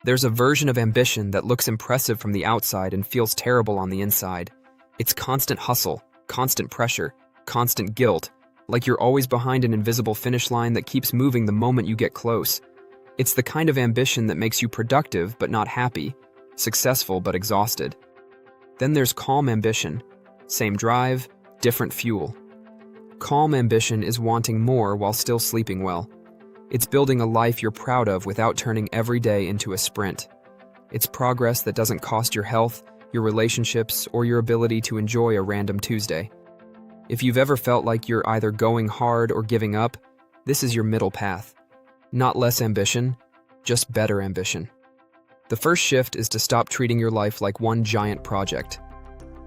There's a version of ambition that looks impressive from the outside and feels terrible on the inside. It's constant hustle, constant pressure, constant guilt, like you're always behind an invisible finish line that keeps moving the moment you get close. It's the kind of ambition that makes you productive but not happy, successful but exhausted. Then there's calm ambition. Same drive, different fuel. Calm ambition is wanting more while still sleeping well. It's building a life you're proud of without turning every day into a sprint. It's progress that doesn't cost your health, your relationships, or your ability to enjoy a random Tuesday. If you've ever felt like you're either going hard or giving up, this is your middle path. Not less ambition, just better ambition. The first shift is to stop treating your life like one giant project.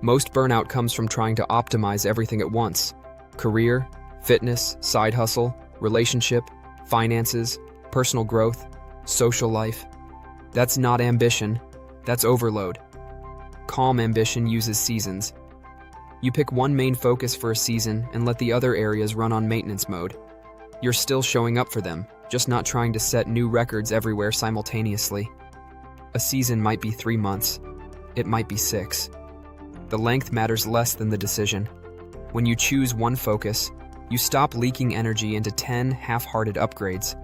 Most burnout comes from trying to optimize everything at once. Career, fitness, side hustle, relationship, finances, personal growth, social life. That's not ambition, that's overload. Calm ambition uses seasons. You pick one main focus for a season and let the other areas run on maintenance mode. You're still showing up for them, just not trying to set new records everywhere simultaneously. A season might be 3 months. It might be 6. The length matters less than the decision. When you choose one focus, you stop leaking energy into 10 half-hearted upgrades.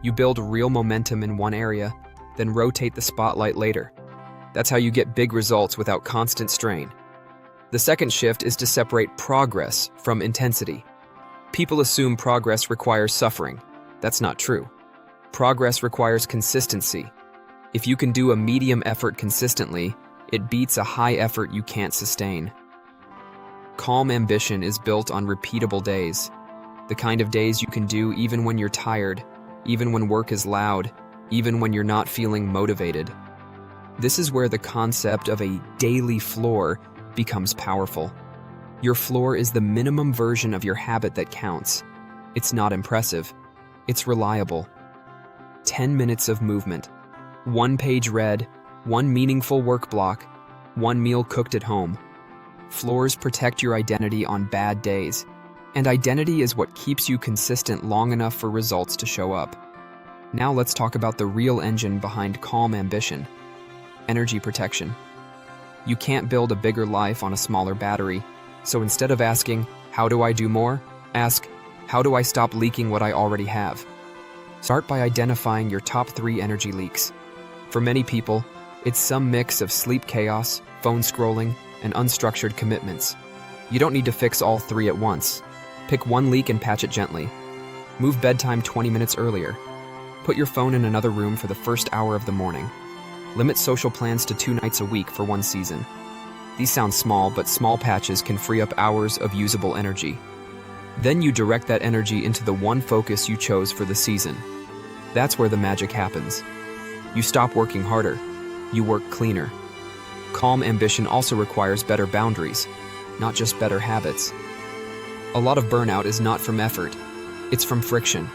You build real momentum in one area, then rotate the spotlight later. That's how you get big results without constant strain. The second shift is to separate progress from intensity. People assume progress requires suffering. That's not true. Progress requires consistency. If you can do a medium effort consistently, it beats a high effort you can't sustain. Calm ambition is built on repeatable days. The kind of days you can do even when you're tired, even when work is loud, even when you're not feeling motivated. This is where the concept of a daily floor becomes powerful. Your floor is the minimum version of your habit that counts. It's not impressive. It's reliable. 10 minutes of movement. 1 page read, 1 meaningful work block, 1 meal cooked at home. Floors protect your identity on bad days, and identity is what keeps you consistent long enough for results to show up. Now let's talk about the real engine behind calm ambition: energy protection. You can't build a bigger life on a smaller battery, so instead of asking, "How do I do more?" ask, "How do I stop leaking what I already have?" Start by identifying your top 3 energy leaks. For many people, it's some mix of sleep chaos, phone scrolling, and unstructured commitments. You don't need to fix all 3 at once. Pick one leak and patch it gently. Move bedtime 20 minutes earlier. Put your phone in another room for the first hour of the morning. Limit social plans to 2 nights a week for 1 season. These sound small, but small patches can free up hours of usable energy. Then you direct that energy into the one focus you chose for the season. That's where the magic happens. You stop working harder. You work cleaner. Calm ambition also requires better boundaries, not just better habits. A lot of burnout is not from effort. It's from friction.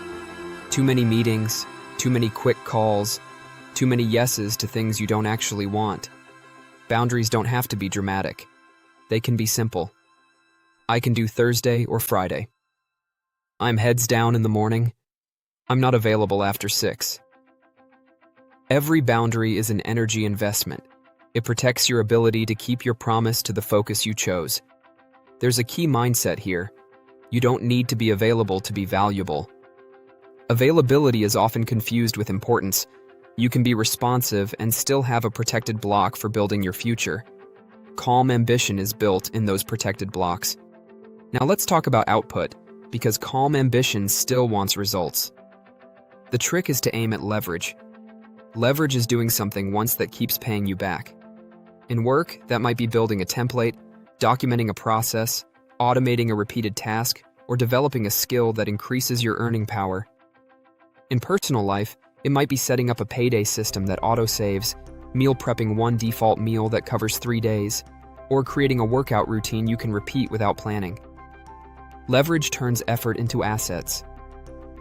Too many meetings, too many quick calls, too many yeses to things you don't actually want. Boundaries don't have to be dramatic. They can be simple. I can do Thursday or Friday. I'm heads down in the morning. I'm not available after 6. Every boundary is an energy investment. It protects your ability to keep your promise to the focus you chose. There's a key mindset here. You don't need to be available to be valuable. Availability is often confused with importance. You can be responsive and still have a protected block for building your future. Calm ambition is built in those protected blocks. Now let's talk about output, because calm ambition still wants results. The trick is to aim at leverage. Leverage is doing something once that keeps paying you back. In work, that might be building a template, documenting a process, automating a repeated task, or developing a skill that increases your earning power. In personal life, it might be setting up a payday system that auto-saves, meal prepping one default meal that covers 3 days, or creating a workout routine you can repeat without planning. Leverage turns effort into assets.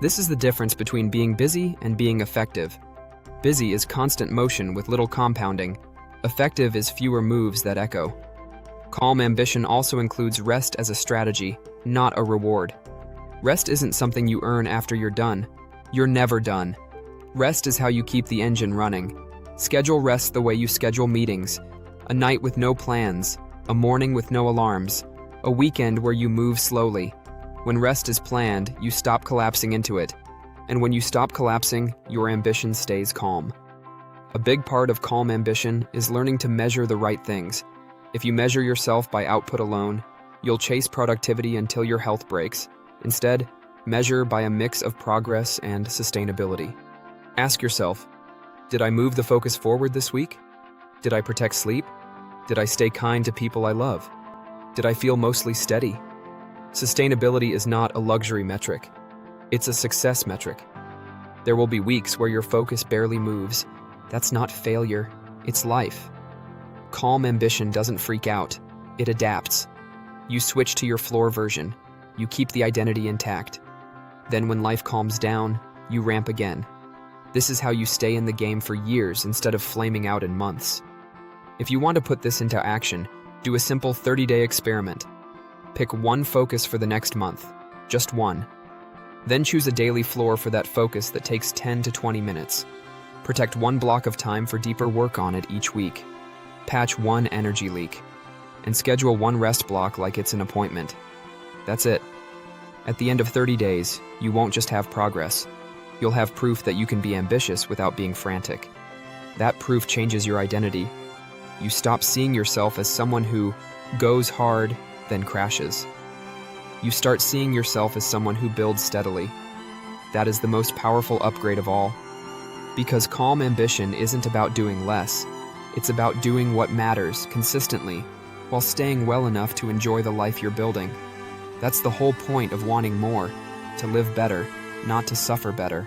This is the difference between being busy and being effective. Busy is constant motion with little compounding. Effective is fewer moves that echo. Calm ambition also includes rest as a strategy, not a reward. Rest isn't something you earn after you're done. You're never done. Rest is how you keep the engine running. Schedule rest the way you schedule meetings, a night with no plans, a morning with no alarms, a weekend where you move slowly. When rest is planned, you stop collapsing into it. And when you stop collapsing, your ambition stays calm. A big part of calm ambition is learning to measure the right things. If you measure yourself by output alone, you'll chase productivity until your health breaks. Instead, measure by a mix of progress and sustainability. Ask yourself, did I move the focus forward this week? Did I protect sleep? Did I stay kind to people I love? Did I feel mostly steady? Sustainability is not a luxury metric. It's a success metric. There will be weeks where your focus barely moves. That's not failure, it's life. Calm ambition doesn't freak out, it adapts. You switch to your floor version. You keep the identity intact. Then when life calms down, you ramp again. This is how you stay in the game for years instead of flaming out in months. If you want to put this into action, do a simple 30-day experiment. Pick one focus for the next month, just one. Then choose a daily floor for that focus that takes 10 to 20 minutes. Protect one block of time for deeper work on it each week. Patch one energy leak. And schedule one rest block like it's an appointment. That's it. At the end of 30 days, you won't just have progress. You'll have proof that you can be ambitious without being frantic. That proof changes your identity. You stop seeing yourself as someone who goes hard, then crashes. You start seeing yourself as someone who builds steadily. That is the most powerful upgrade of all. Because calm ambition isn't about doing less. It's about doing what matters consistently, while staying well enough to enjoy the life you're building. That's the whole point of wanting more, to live better, not to suffer better.